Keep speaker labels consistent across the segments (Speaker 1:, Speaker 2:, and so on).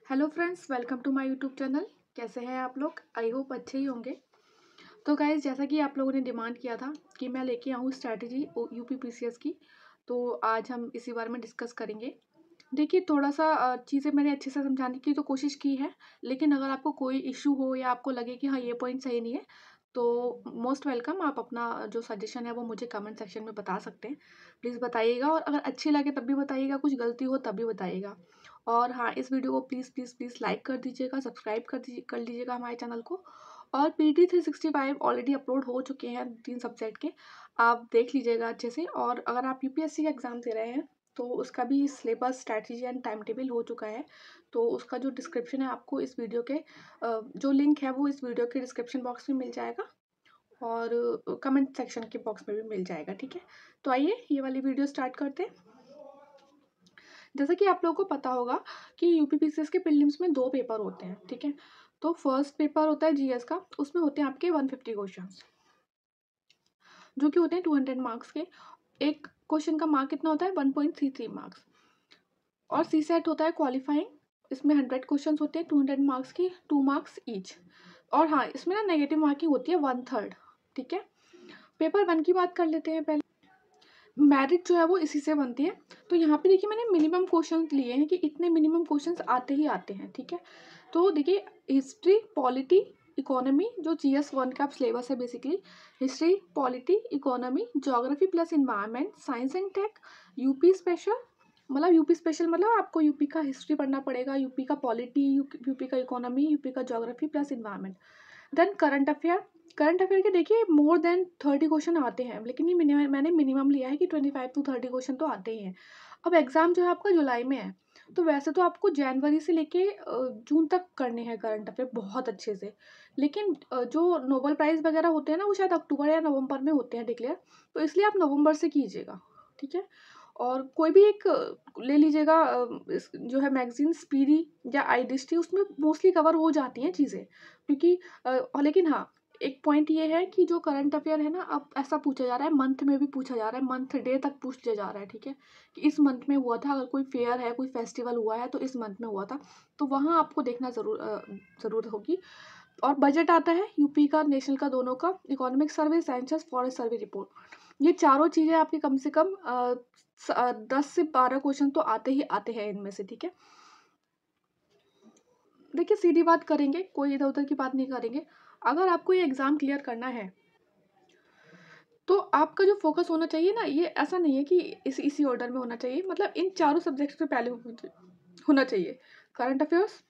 Speaker 1: Hello friends, welcome to my YouTube channel. कैसे हैं आप लोग? आई होप अच्छे ही होंगे। तो गाइज़, जैसा कि आप लोगों ने डिमांड किया था कि मैं लेके आऊँ स्ट्रैटेजी यूपीपीसीएस की, तो आज हम इसी बारे में डिस्कस करेंगे। देखिए, थोड़ा-सा चीज़ें मैंने अच्छे से समझाने की तो कोशिश की है, लेकिन अगर आपको कोई इश्यू हो या आपको लगे कि हाँ, ये पॉइंट सही नहीं है, तो मोस्ट वेलकम, आप अपना जो सजेशन है वो मुझे कमेंट सेक्शन में बता सकते हैं। प्लीज़ बताइएगा, और अगर अच्छी लगे तब भी बताइएगा, कुछ गलती हो तब भी बताइएगा। और हाँ, इस वीडियो को प्लीज़ प्लीज़ प्लीज़ लाइक कर दीजिएगा, सब्सक्राइब कर लीजिएगा हमारे चैनल को। और पीटी 365 ऑलरेडी अपलोड हो चुके हैं 3 सब्जेक्ट के, आप देख लीजिएगा अच्छे से। और अगर आप यूपीएससी का एग्ज़ाम दे रहे हैं, तो उसका भी syllabus, strategy and time table हो चुका है। तो उसका जो डिस्क्रिप्शन है, आपको इस वीडियो के जो लिंक है वो इस वीडियो के डिस्क्रिप्शन बॉक्स में मिल जाएगा, और कमेंट सेक्शन के बॉक्स में भी मिल जाएगा, ठीक है? तो आइए ये वाली वीडियो स्टार्ट करते हैं। जैसा कि आप लोगों को पता होगा कि यूपीपीसीएस के प्रीलिम्स में 2 पेपर होते हैं, ठीक है? तो फर्स्ट पेपर होता है जीएस का, उसमें होते हैं आपके 150 क्वेश्चंस, जो कि होते हैं 200 मार्क्स के। एक क्वेश्चन का मार्क कितना होता है? 1.33 मार्क्स। और सी सेट होता है क्वालिफाइंग, इसमें 100 क्वेश्चंस होते हैं, 200 मार्क्स की, 2 मार्क्स ईच। और हाँ, इसमें ना नेगेटिव मार्किंग होती है 1/3, ठीक है? पेपर 1 की बात कर लेते हैं पहले। मेरिट जो है वो इसी से बनती है। तो यहाँ पे देखिए, मैंने मिनिमम क्वेश्चंस लिए हैं कि इतने मिनिमम क्वेश्चंस आते ही आते हैं, ठीक है? तो देखिए, हिस्ट्री, पॉलिटी, इकोनॉमी, जो जीएस 1 का सिलेबस है basically, history, polity, economy, geography plus environment, science and tech, UP special. मतलब यूपी स्पेशल मतलब आपको यूपी का हिस्ट्री पढ़ना पड़ेगा, यूपी का पॉलिटी, यूपी का इकोनॉमी, यूपी का geography plus environment. Then current affair के देखिए मोर देन 30 क्वेश्चन आते हैं, लेकिन ये मैंने मिनिमम लिया है कि 25 to 30 क्वेश्चन तो आते ही हैं। अब एग्ज़ाम जो है आपका जुलाई में है, तो वैसे तो आपको जनवरी से लेके जून तक करने हैं करंट अफेयर बहुत अच्छे से। लेकिन जो नोबेल प्राइज़ वगैरह होते हैं ना, वो शायद अक्टूबर या नवंबर में होते हैं डिक्लेयर, तो इसलिए आप नवंबर से कीजिएगा, ठीक है? और कोई भी एक ले लीजिएगा, जो है मैगजीन स्पीडी या आई डिस्ट्री, उसमें मोस्टली कवर हो जाती हैं चीज़ें, क्योंकि लेकिन हाँ, एक पॉइंट ये है कि जो करंट अफेयर है ना, अब ऐसा पूछा जा रहा है, मंथ में भी पूछा जा रहा है, मंथ डे तक पूछ लिया जा रहा है, ठीक है? कि इस मंथ में हुआ था, अगर कोई फेयर है, कोई फेस्टिवल हुआ है, तो इस मंथ में हुआ था, तो वहाँ आपको देखना ज़रूरत होगी। और बजट आता है यूपी का, नेशनल का, दोनों का, economic survey, census, forest survey report. ये चारों चीज़ें आपकी कम से कम 10 से 12 क्वेश्चन तो आते ही आते हैं इनमें से, ठीक है? देखिए, सीधी बात करेंगे, कोई इधर उधर की बात नहीं करेंगे। अगर आपको ये एग्ज़ाम क्लियर करना है, तो आपका जो फ़ोकस होना चाहिए ना, ये ऐसा नहीं है कि इसी ऑर्डर में होना चाहिए, मतलब इन चारों सब्जेक्ट्स पे पहले होना चाहिए। Current affairs,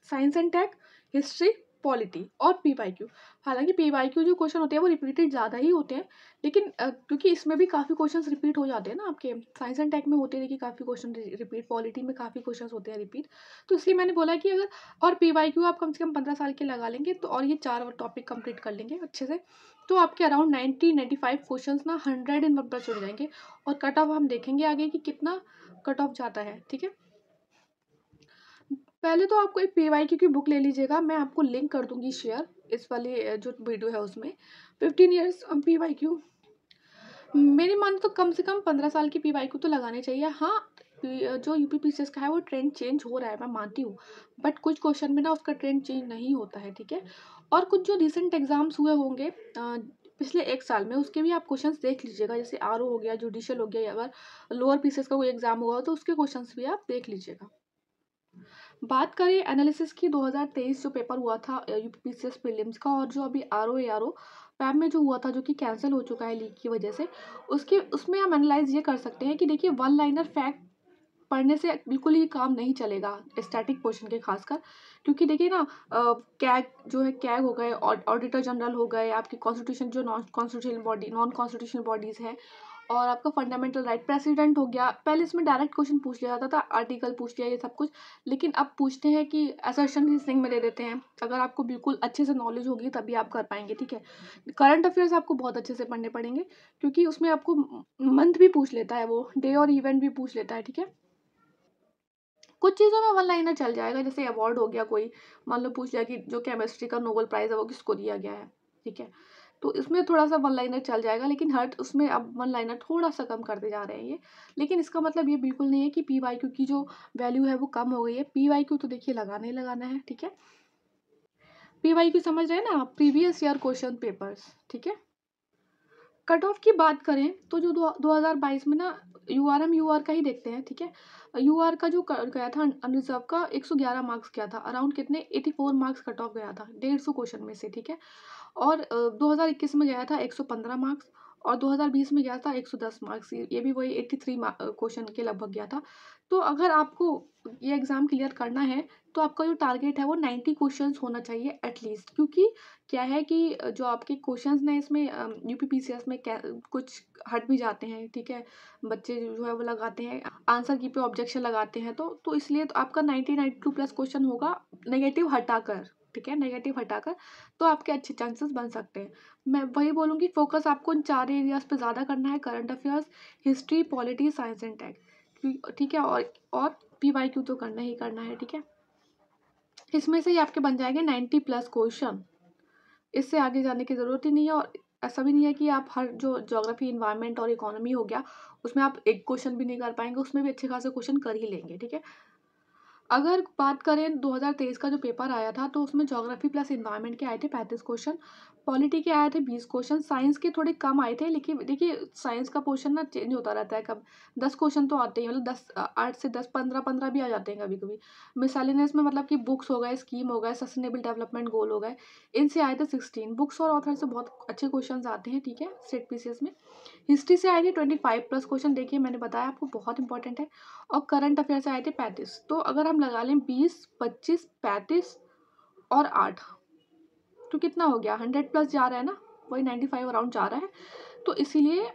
Speaker 1: science and tech, history, polity और पीवाईक्यू। हालाँकि पीवाईक्यू जो क्वेश्चन होते हैं वो रिपीटेड ज़्यादा ही होते हैं, लेकिन क्योंकि इसमें भी काफ़ी क्वेश्चंस रिपीट हो जाते हैं ना आपके। साइंस एंड टेक में होते हैं देखिए काफ़ी क्वेश्चन रिपीट, पॉलिटी में काफ़ी क्वेश्चंस होते हैं रिपीट। तो इसलिए मैंने बोला कि अगर और पीवाईक्यू आप कम से कम 15 साल के लगा लेंगे, तो और ये 4 टॉपिक कंप्लीट कर लेंगे अच्छे से, तो आपके अराउंड 90-95 क्वेश्चंस ना 100 इन नंबर जुड़ जाएंगे। और कट ऑफ हम देखेंगे आगे कि कितना कट ऑफ जाता है, ठीक है? पहले तो आपको एक पीवाईक्यू की बुक ले लीजिएगा, मैं आपको लिंक कर दूंगी शेयर, इस वाले जो वीडियो है उसमें। 15 ईयर्स पीवाईक्यू, मेरी मान तो कम से कम 15 साल की पीवाईक्यू तो लगाने चाहिए। हाँ, जो यूपीपीसीएस का है वो ट्रेंड चेंज हो रहा है, मैं मानती हूँ, बट कुछ क्वेश्चन में ना उसका ट्रेंड चेंज नहीं होता है, ठीक है? और कुछ जो रिसेंट एग्जाम्स हुए होंगे पिछले 1 साल में, उसके भी आप क्वेश्चंस देख लीजिएगा, जैसे आरओ हो गया, जुडिशियल हो गया, या अगर लोअर पीसीएस का कोई एग्जाम हुआ हो तो उसके क्वेश्चंस भी आप देख लीजिएगा। बात करें एनालिसिस की, 2023 जो पेपर हुआ था यूपीपीसीएस प्रीलिम्स का, और जो अभी आरओ पैम में जो हुआ था, जो कि कैंसिल हो चुका है लीक की वजह से, उसमें हम एनालाइज ये कर सकते हैं कि देखिए, वन लाइनर फैक्ट पढ़ने से बिल्कुल ही काम नहीं चलेगा, स्टैटिक पोर्शन के खासकर। क्योंकि देखिए ना, कैग जो है, कैग हो गए, ऑडिटर जनरल हो गए, आपकी कॉन्स्टिट्यूशन, जो नॉन कॉन्स्टिट्यूशनल बॉडीज़ हैं, और आपका फंडामेंटल राइट, प्रेसिडेंट हो गया। पहले इसमें डायरेक्ट क्वेश्चन पूछ लिया जाता था, आर्टिकल पूछ लिया, ये सब कुछ। लेकिन अब पूछते हैं कि असर्शन रीजनिंग में दे देते हैं। अगर आपको बिल्कुल अच्छे से नॉलेज होगी तभी आप कर पाएंगे, ठीक है? करंट अफेयर्स आपको बहुत अच्छे से पढ़ने पड़ेंगे, क्योंकि उसमें आपको मंथ भी पूछ लेता है, वो डे और इवेंट भी पूछ लेता है, ठीक है? कुछ चीज़ों में वन लाइनर चल जाएगा, जैसे अवार्ड हो गया कोई, मान लो पूछ लिया कि जो केमिस्ट्री का नोबेल प्राइज़ है वो किसको दिया गया है, ठीक है? तो इसमें थोड़ा सा वन लाइनर चल जाएगा, लेकिन हर उसमें अब वन लाइनर थोड़ा सा कम करते जा रहे हैं ये। लेकिन इसका मतलब ये बिल्कुल नहीं है कि पी वाई क्यू की जो वैल्यू है वो कम हो गई है। पी वाई क्यू तो देखिए लगाना ही लगाना है, ठीक है। पी वाई क्यू समझ रहे हैं ना, प्रीवियस ईयर क्वेश्चन पेपर्स, ठीक है। कट ऑफ की बात करें तो जो 2022 में ना यूआर का ही देखते हैं, ठीक है। यूआर का जो गया था अनरिजर्व का 111 मार्क्स गया था, अराउंड कितने 84 मार्क्स कट ऑफ गया था 150 क्वेश्चन में से, ठीक है। और 2021 में गया था 115 मार्क्स, और 2020 में गया था 110 मार्क्स, ये भी वही 83 क्वेश्चन के लगभग गया था। तो अगर आपको ये एग्ज़ाम क्लियर करना है तो आपका जो टारगेट है वो 90 क्वेश्चंस होना चाहिए एटलीस्ट, क्योंकि क्या है कि जो आपके क्वेश्चंस ने इसमें यूपीपीसीएस में कुछ हट भी जाते हैं, ठीक है। बच्चे जो है वो लगाते हैं आंसर की पे ऑब्जेक्शन लगाते हैं, तो इसलिए तो आपका 92 प्लस क्वेश्चन होगा नेगेटिव हटाकर, ठीक है, नेगेटिव हटाकर, तो आपके अच्छे चांसेस बन सकते हैं। मैं वही बोलूँगी, फोकस आपको इन 4 एरियाज पे ज़्यादा करना है, current affairs, history, polity, science and tech, ठीक है। और पीवाईक्यू तो करना ही करना है, ठीक है। इसमें से ही आपके बन जाएंगे 90 प्लस क्वेश्चन, इससे आगे जाने की ज़रूरत ही नहीं है। और ऐसा भी नहीं है कि आप हर जो ज्योग्राफी, इन्वायरमेंट और इकोनॉमी हो गया उसमें आप एक क्वेश्चन भी नहीं कर पाएंगे, उसमें भी अच्छे खासे क्वेश्चन कर ही लेंगे, ठीक है। अगर बात करें 2023 का जो पेपर आया था तो उसमें ज्योग्राफी प्लस इन्वायरमेंट के आए थे 35 क्वेश्चन, पॉलिटी के आए थे 20 क्वेश्चन, साइंस के थोड़े कम आए थे, लेकिन देखिए साइंस का पोर्शन ना चेंज होता रहता है, कब 10 क्वेश्चन तो आते ही, मतलब 8 से 10, 15 भी आ जाते हैं कभी कभी। मिसलेनियस में मतलब कि बुक्स हो गए, स्कीम हो गए, सस्टेनेबल डेवलपमेंट गोल हो गए, इनसे आए थे 16 बुक्स, और ऑथर से बहुत अच्छे क्वेश्चन आते हैं, ठीक है, स्टेट पीसीएस में। हिस्ट्री से आए थे 25 प्लस क्वेश्चन, देखिए मैंने बताया आपको बहुत इंपॉर्टेंट है। और करंट अफेयर से आए थे 35, तो अगर हम लगा लें 20, 25, 35 और 8, तो कितना हो गया, 100 प्लस जा रहा है ना, वही 95 अराउंड जा रहा है। तो इसीलिए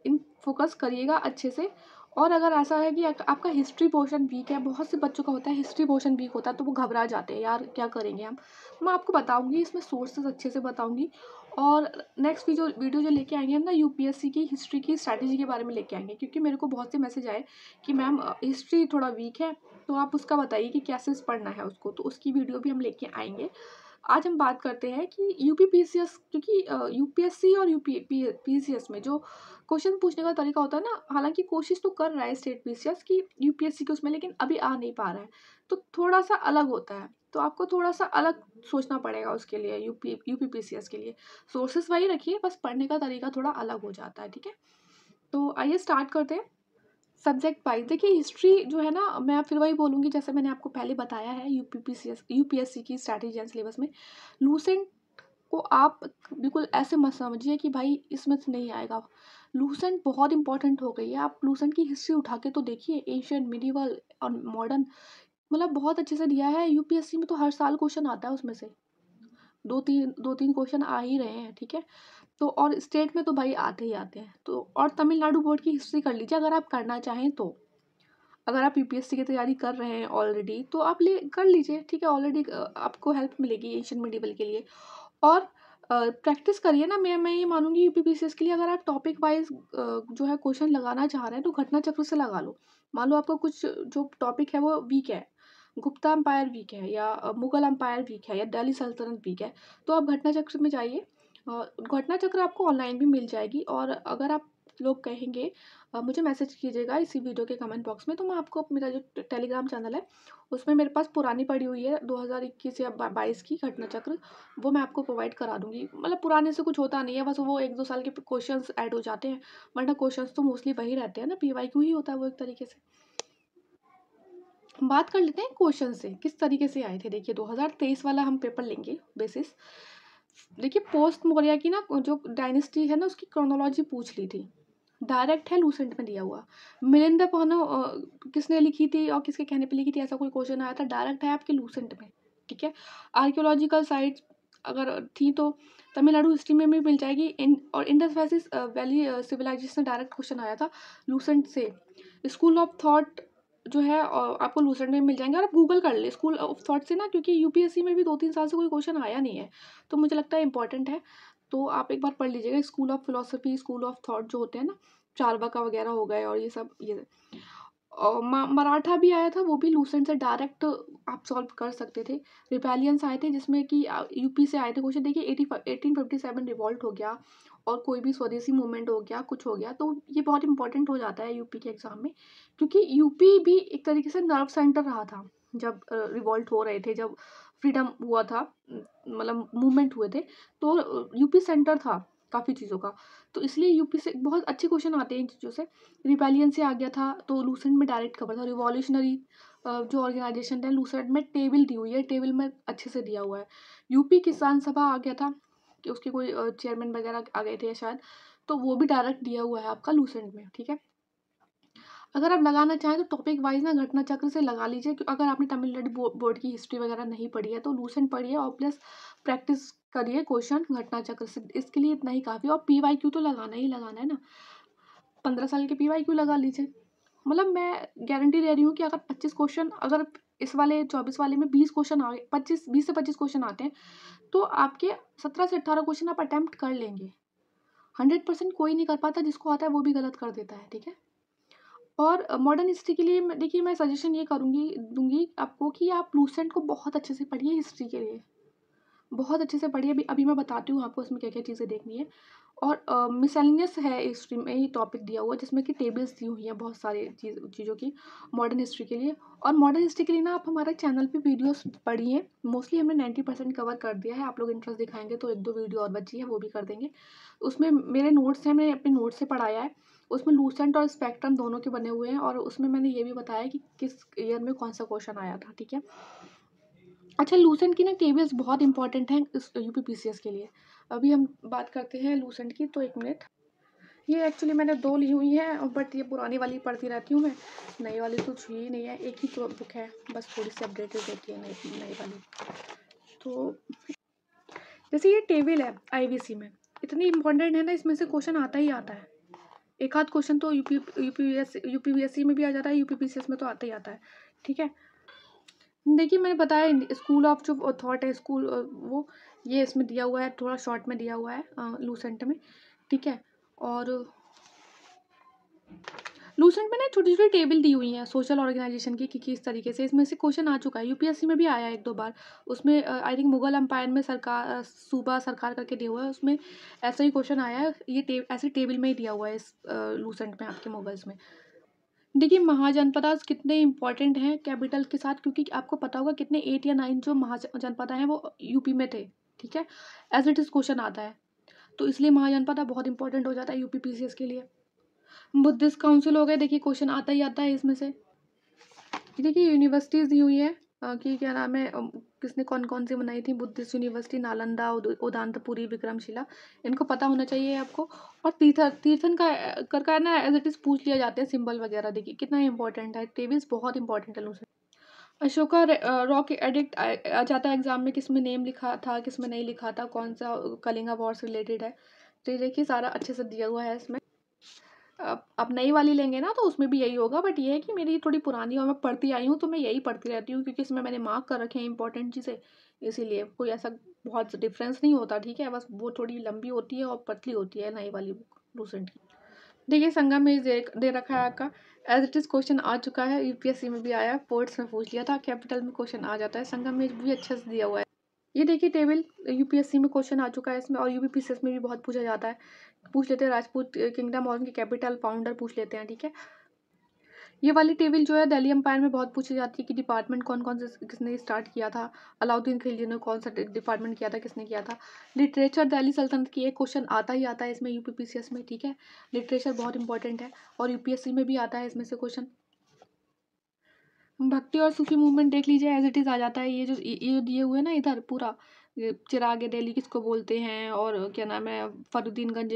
Speaker 1: इन फोकस करिएगा अच्छे से। और अगर ऐसा है कि आपका हिस्ट्री पोर्शन वीक है, बहुत से बच्चों का होता है हिस्ट्री पोर्शन वीक होता है, तो वो घबरा जाते हैं, यार क्या करेंगे हम। मैं आपको बताऊंगी, इसमें सोर्सेज अच्छे से बताऊंगी। और नेक्स्ट वीडियो जो लेके आएंगे हम ना, यूपीएससी की हिस्ट्री की स्ट्रैटेजी के बारे में लेके आएंगे, क्योंकि मेरे को बहुत से मैसेज आए कि मैम हिस्ट्री थोड़ा वीक है, तो आप उसका बताइए कि कैसे पढ़ना है उसको, तो उसकी वीडियो भी हम लेके आएंगे। आज हम बात करते हैं कि यूपीपीसीएस, क्योंकि यूपीएससी और यूपीपीसीएस में जो क्वेश्चन पूछने का तरीका होता है ना, हालांकि कोशिश तो कर रहा है स्टेट पीसीएस की यूपीएससी के उसमें, लेकिन अभी आ नहीं पा रहा है, तो थोड़ा सा अलग होता है, तो आपको थोड़ा सा अलग सोचना पड़ेगा उसके लिए, यूपीपीसीएस के लिए। सोर्सेस वही रखिए, बस पढ़ने का तरीका थोड़ा अलग हो जाता है, ठीक है। तो आइए स्टार्ट करते हैं। सब्जेक्ट वाइज देखिए, हिस्ट्री जो है ना, मैं फिर वही बोलूँगी जैसे मैंने आपको पहले बताया है, यूपीएससी की स्ट्रैटेजी एंड सिलेबस में लूसेंट को आप बिल्कुल ऐसे मत समझिए कि भाई इसमें से नहीं आएगा। लूसेंट बहुत इंपॉर्टेंट हो गई है, आप लूसेंट की हिस्ट्री उठा के तो देखिए, एशियन, मिडिवल और मॉडर्न, मतलब बहुत अच्छे से दिया है। यूपीएससी में तो हर साल क्वेश्चन आता है उसमें से, दो तीन क्वेश्चन आ ही रहे हैं, ठीक है। तो और स्टेट में तो भाई आते ही आते हैं। तो और तमिलनाडु बोर्ड की हिस्ट्री कर लीजिए अगर आप करना चाहें तो। अगर आप यूपीएससी की तैयारी कर रहे हैं ऑलरेडी तो आप ले कर लीजिए, ठीक है, ऑलरेडी आपको हेल्प मिलेगी एशियन मिडिवल के लिए। और प्रैक्टिस करिए ना, मैं ये मानूंगी यूपीपीसीएस के लिए, अगर आप टॉपिक वाइज जो है क्वेश्चन लगाना चाह रहे हैं तो घटना चक्र से लगा लो। मान लो आपका कुछ जो टॉपिक है वो वीक है, गुप्ता अम्पायर वीक है, या मुगल अम्पायर वीक है, या दिल्ली सल्तनत वीक है, तो आप घटना चक्र में जाइए। घटना चक्र आपको ऑनलाइन भी मिल जाएगी, और अगर आप लोग कहेंगे मुझे मैसेज कीजिएगा इसी वीडियो के कमेंट बॉक्स में, तो मैं आपको मेरा जो टेलीग्राम चैनल है उसमें मेरे पास पुरानी पड़ी हुई है 2021 या 22 की घटना चक्र, वो मैं आपको प्रोवाइड करा दूंगी। मतलब पुराने से कुछ होता नहीं है, बस वो 1-2 साल के क्वेश्चंस ऐड हो जाते हैं, वरना क्वेश्चंस तो मोस्टली वही रहते हैं ना, पीवाईक्यू ही होता है वो एक तरीके से। बात कर लेते हैं क्वेश्चन से किस तरीके से आए थे। देखिए 2023 वाला हम पेपर लेंगे बेसिस। देखिए पोस्ट मौर्य की ना जो डायनेस्टी है ना, उसकी क्रोनोलॉजी पूछ ली थी, डायरेक्ट है लूसेंट में दिया हुआ। मिलिंद पन्नो किसने लिखी थी और किसके कहने पे लिखी थी, ऐसा कोई क्वेश्चन आया था, डायरेक्ट है आपके लूसेंट में, ठीक है। आर्कियोलॉजिकल साइट्स अगर थी तो तमिलनाडु हिस्ट्री में भी मिल जाएगी। और Indus valley civilisation direct question आया था लूसेंट से। स्कूल ऑफ थॉट जो है आपको लूसेंट में मिल जाएंगे, और आप गूगल कर ले स्कूल ऑफ थॉट से ना, क्योंकि यूपीएससी में भी 2-3 साल से कोई क्वेश्चन आया नहीं है, तो मुझे लगता है इंपॉर्टेंट है, तो आप एक बार पढ़ लीजिएगा। School of philosophy, school of thought जो होते हैं ना, चारवाका वगैरह हो गए और ये सब, ये और मराठा भी आया था, वो भी लूसेंट से डायरेक्ट आप सॉल्व कर सकते थे। रिपेलियंस आए थे जिसमें कि यूपी से आए थे क्वेश्चन। देखिए 1857 रिवॉल्ट हो गया और कोई भी स्वदेशी मूवमेंट हो गया, कुछ हो गया, तो ये बहुत इंपॉर्टेंट हो जाता है यूपी के एग्जाम में, क्योंकि यूपी भी एक तरीके से नर्व सेंटर रहा था जब रिवॉल्ट हो रहे थे, जब फ्रीडम हुआ था, मतलब मूवमेंट हुए थे, तो यूपी सेंटर था काफ़ी चीज़ों का। तो इसलिए यूपी से बहुत अच्छे क्वेश्चन आते हैं इन चीज़ों से। रिपेलियन से आ गया था तो लूसेंट में डायरेक्ट कवर था। रिवॉल्यूशनरी जो ऑर्गेनाइजेशन है लूसेंट में टेबल दी हुई है, टेबल में अच्छे से दिया हुआ है। यूपी किसान सभा आ गया था कि उसके कोई चेयरमैन वगैरह आ गए थे शायद, तो वो भी डायरेक्ट दिया हुआ है आपका लूसेंट में, ठीक है। अगर आप लगाना चाहें तो टॉपिक वाइज ना घटना चक्र से लगा लीजिए, अगर आपने तमिलनाडु बोर्ड की हिस्ट्री वगैरह नहीं पढ़ी है तो लूसेंट पढ़िए और प्लस प्रैक्टिस करिए क्वेश्चन घटना चक्र से, इसके लिए इतना ही काफ़ी। और PYQ तो लगाना ही लगाना है ना, 15 साल के PYQ लगा लीजिए। मतलब मैं गारंटी दे रही हूँ कि अगर 25 क्वेश्चन, अगर इस वाले 24 वाले में 20 क्वेश्चन आ गए, 20 से 25 क्वेश्चन आते हैं, तो आपके 17 से 18 क्वेश्चन आप अटैम्प्ट कर लेंगे। 100% कोई नहीं कर पाता, जिसको आता है वो भी गलत कर देता है, ठीक है। और मॉडर्न हिस्ट्री के लिए देखिए मैं सजेशन ये दूंगी आपको कि आप लूसेंट को बहुत अच्छे से पढ़िए, हिस्ट्री के लिए बहुत अच्छे से पढ़िए। अभी अभी मैं बताती हूँ आपको इसमें क्या क्या चीज़ें देखनी है। और मिसलेनियस है हिस्ट्री में ही टॉपिक दिया हुआ, जिसमें कि टेबल्स दी हुई हैं बहुत सारी चीज़ों की मॉडर्न हिस्ट्री के लिए। और मॉडर्न हिस्ट्री के लिए ना आप हमारे चैनल पे वीडियोस पढ़िए, मोस्टली हमने 90% कवर कर दिया है। आप लोग इंटरेस्ट दिखाएंगे तो 1-2 वीडियो और बची है, वो भी कर देंगे। उसमें मेरे नोट्स हैं, मैंने अपने नोट से पढ़ाया है। उसमें लूसेंट और स्पेक्ट्रम दोनों के बने हुए हैं, और उसमें मैंने ये भी बताया कि किस ईयर में कौन सा क्वेश्चन आया था, ठीक है। अच्छा, लूसेंट की ना टेबल्स बहुत इंपॉर्टेंट हैं इस UPPCS के लिए। अभी हम बात करते हैं लूसेंट की, तो 1 मिनट। ये एक्चुअली मैंने 2 ली हुई हैं, बट ये पुरानी वाली पढ़ती रहती हूँ मैं, नई वाली तो छुई ही नहीं है। एक ही बुक है बस, थोड़ी सी अपडेटेड रहती है नई वाली। तो जैसे ये टेबल है IBC में, इतनी इंपॉर्टेंट है ना, इसमें से क्वेश्चन आता ही आता है। एक आध क्वेश्चन तो UPVSC में भी आ जाता है, UPPCS में तो आता ही आता है, ठीक है। देखिए मैंने बताया स्कूल ऑफ जो थॉट है, वो ये इसमें दिया हुआ है, थोड़ा शॉर्ट में दिया हुआ है लूसेंट में, ठीक है। और लूसेंट में ना छोटी छोटी टेबल दी हुई हैं सोशल ऑर्गेनाइजेशन की कि किस तरीके से, इसमें से क्वेश्चन आ चुका है, UPSC में भी आया 1-2 बार। उसमें आई थिंक मुगल एम्पायर में सरकार, सूबा सरकार करके दिया हुआ है, उसमें ऐसा ही क्वेश्चन आया है। ये ऐसे टेबल में ही दिया हुआ है इस लूसेंट में आपके मुगल्स में। देखिए महाजनपदास कितने इंपॉर्टेंट हैं कैपिटल के साथ, क्योंकि आपको पता होगा कितने 8 या 9 जो महाजनपदा हैं वो यूपी में थे, ठीक है। एज इट इज़ क्वेश्चन आता है, तो इसलिए महाजनपदा बहुत इंपॉर्टेंट हो जाता है UPPCS के लिए। बुद्धिस्ट काउंसिल हो गए, देखिए क्वेश्चन आता ही आता है इसमें से। देखिए यूनिवर्सिटीज़ दी हुई है कि क्या नाम है, किसने कौन कौन सी बनाई थी, बुद्धिस्ट यूनिवर्सिटी नालंदा, उदांतपुरी, विक्रमशिला, इनको पता होना चाहिए आपको। और तीर्थन का ना एज इट इज़ पूछ लिया जाते हैं सिंबल वगैरह, देखिए कितना इंपॉर्टेंट है, टेबल्स बहुत इंपॉर्टेंट है उनसे। अशोका रॉक एडिक्ट आ जाता है एग्जाम में, किस में नेम लिखा था, किस में नहीं लिखा था, कौन सा कलिंगा वॉर से रिलेटेड है, तो ये देखिए सारा अच्छे से दिया हुआ है इसमें। अब नई वाली लेंगे ना तो उसमें भी यही होगा, बट ये है कि मेरी थोड़ी पुरानी और मैं पढ़ती आई हूँ, तो मैं यही पढ़ती रहती हूँ, क्योंकि इसमें मैंने मार्क कर रखे हैं इंपॉर्टेंट चीज़ें, इसीलिए कोई ऐसा बहुत डिफरेंस नहीं होता, ठीक है। बस वो थोड़ी लंबी होती है और पतली होती है नई वाली बुक लूसेंट की। देखिए संगम में दे रखा है आपका, एज इट इज़ क्वेश्चन आ चुका है, UPSC में भी आया, पोर्ट्स में पूछ लिया था, कैपिटल में क्वेश्चन आ जाता है, संगम में भी अच्छे से दिया हुआ है। ये देखिए टेबल UPSC में क्वेश्चन आ चुका है इसमें, और UPPCS में भी बहुत पूछा जाता है। पूछ लेते हैं राजपूत किंगडम और उनकी कैपिटल, फाउंडर पूछ लेते हैं, ठीक है। ये वाली टेबल जो है दिल्ली एम्पायर में बहुत पूछी जाती है कि डिपार्टमेंट कौन कौन से किसने स्टार्ट किया था, अलाउद्दीन खिलजी ने कौन सा डिपार्टमेंट किया था, किसने किया था। लिटरेचर दिल्ली सल्तनत की एक क्वेश्चन आता ही आता है इसमें UPPCS में, ठीक है। लिटरेचर बहुत इंपॉर्टेंट है और UPSC में भी आता है इसमें से क्वेश्चन। भक्ति और सूफी मूवमेंट देख लीजिए, एज इट इज़ आ जाता है। ये जो दिए हुए हैं ना इधर पूरा, चिराग दिल्ली किसको बोलते हैं, और क्या नाम है, फरुद्दीनगंज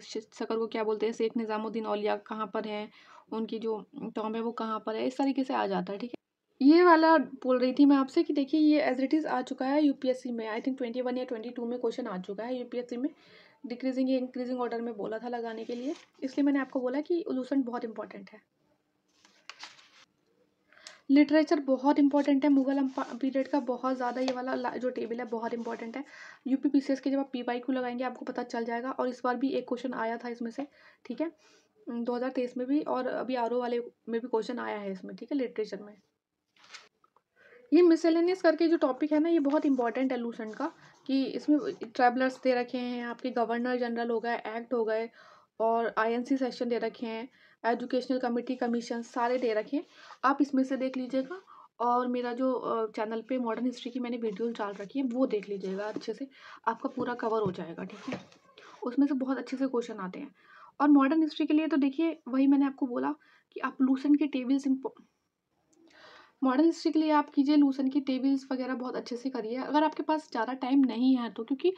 Speaker 1: शक्कर को क्या बोलते हैं, शेख निज़ामुद्दीन औलिया कहाँ पर हैं, उनकी जो टॉम है वो कहाँ पर है, इस तरीके से आ जाता है, ठीक है। ये वाला बोल रही थी मैं आपसे कि देखिए ये एज इट इज़ आ चुका है UPSC में, आई थिंक 21 या 22 में क्वेश्चन आ चुका है UPSC में। डिक्रीजिंग या इंक्रीजिंग ऑर्डर में बोला था लगाने के लिए, इसलिए मैंने आपको बोला कि लूसेंट बहुत इंपॉर्टेंट है। लिटरेचर बहुत इंपॉर्टेंट है, मुगल पीरियड का बहुत ज़्यादा, ये वाला जो टेबल है बहुत इंपॉर्टेंट है। UPPCS के जब आप PYQ लगाएंगे आपको पता चल जाएगा, और इस बार भी एक क्वेश्चन आया था इसमें से, ठीक है। 2023 में भी, और अभी आरओ वाले में भी क्वेश्चन आया है इसमें, ठीक है, लिटरेचर में। ये मिसलेनियस करके जो टॉपिक है ना, ये बहुत इंपॉर्टेंट है लूसेंट का, कि इसमें ट्रैवलर्स दे रखे हैं, आपके गवर्नर जनरल हो गए, एक्ट हो गए, और आईएनसी सेशन दे रखे हैं, एजुकेशनल कमिटी कमीशन सारे दे रखे हैं। आप इसमें से देख लीजिएगा, और मेरा जो चैनल पे मॉडर्न हिस्ट्री की मैंने वीडियो डाल रखी है वो देख लीजिएगा, अच्छे से आपका पूरा कवर हो जाएगा, ठीक है। उसमें से बहुत अच्छे से क्वेश्चन आते हैं। और मॉडर्न हिस्ट्री के लिए तो देखिए, वही मैंने आपको बोला कि आप लूसेंट के टेबल्स, मॉडर्न हिस्ट्री के लिए आप कीजिए लूसेंट की टेबल्स वगैरह बहुत अच्छे से करिए। अगर आपके पास ज़्यादा टाइम नहीं है तो, क्योंकि